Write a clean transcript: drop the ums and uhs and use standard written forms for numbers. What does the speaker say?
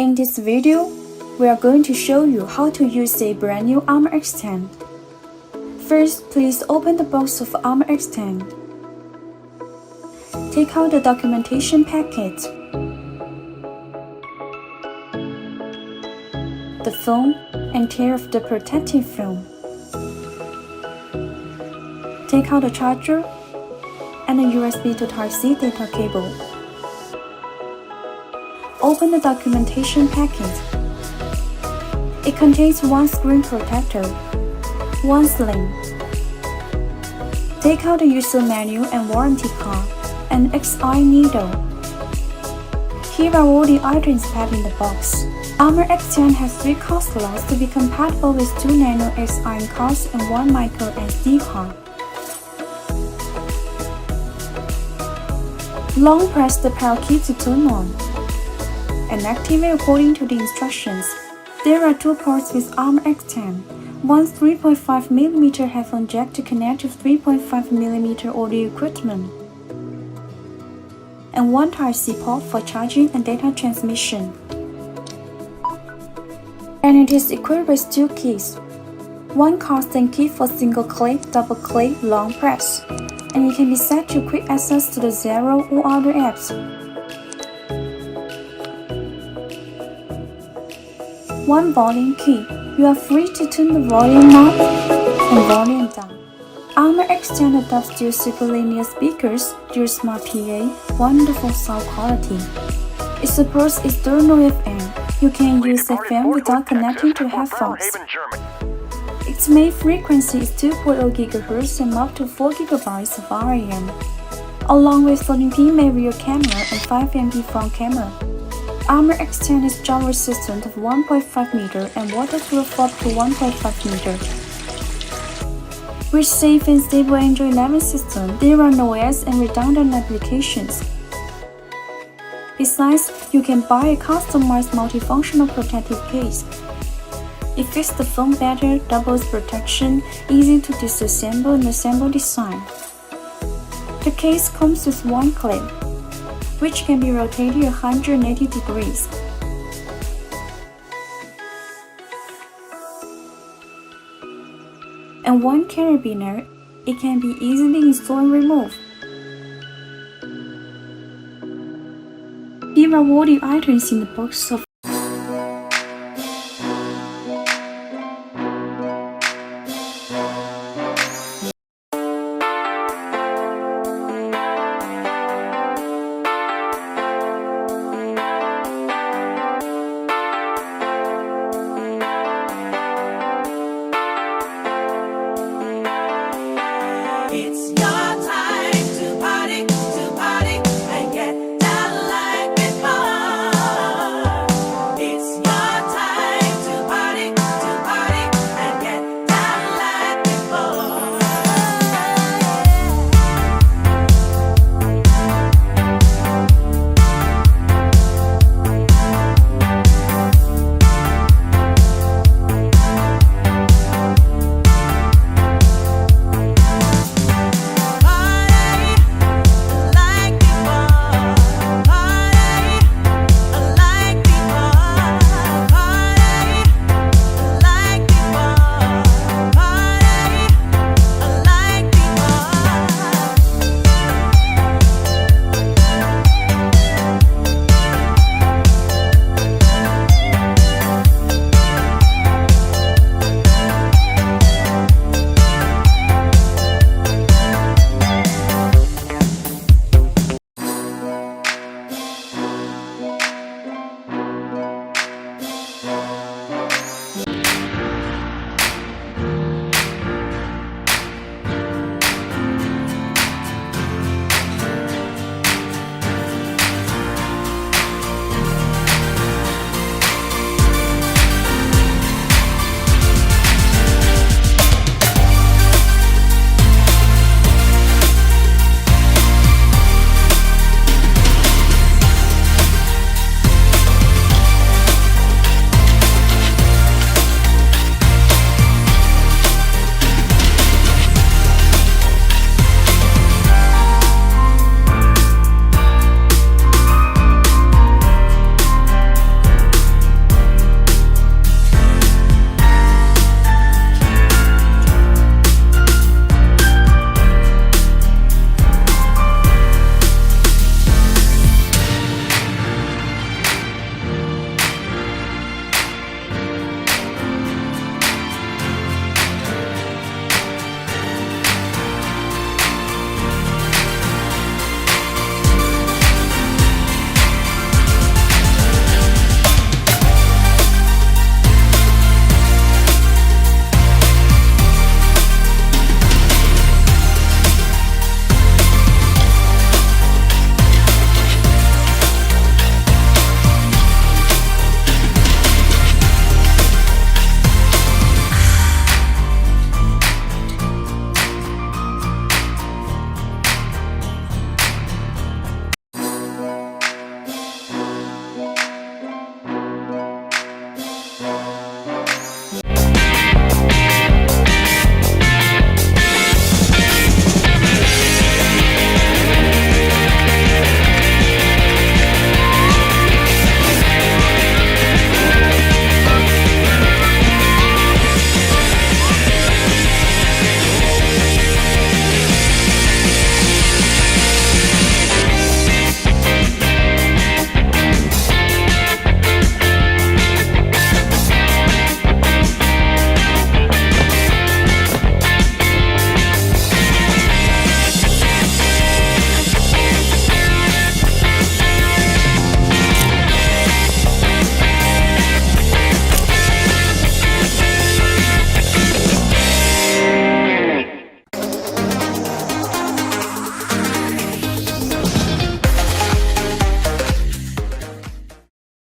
In this video, we are going to show you how to use a brand new Armor X10. First, please open the box of Armor X10. Take out the documentation packet, the phone, and tear off the protective film. Take out the charger and a USB to Type-C data cable. Open the documentation packet. It contains one screen protector, one sling. Take out the user manual and warranty card, and XI needle. Here are all the items packed in the box. Armor X10 has 3 card slots to be compatible with 2 nano XI cards and 1 micro SD card. Long press the power key to turn on and activate according to the instructions. There are 2 ports with Armor X10. One 3.5mm headphone jack to connect to 3.5mm audio equipment, and one Type-C port for charging and data transmission. And it is equipped with 2 keys. One constant key for single click, double click, long press, and it can be set to quick access to the Zero or other apps. One volume key. You are free to turn the volume up and volume down. Armor X10 adopts dual super linear speakers, dual smart PA, wonderful sound quality. It supports external FM. You can use FM without connecting to headphones. Its main frequency is 2.0 GHz and up to 4 GB of RAM, along with 14p rear camera and 5MP front camera. Armor X10 is drop resistant of 1.5 meter and waterproof up to 1.5 meter. With safe and stable Android 11 system, there are no OS and redundant applications. Besides, you can buy a customized multifunctional protective case. It fits the phone better, doubles protection, easy to disassemble and assemble design. The case comes with one clip, which can be rotated 180 degrees. And one carabiner, it can be easily installed and removed. Here are all the items in the box, so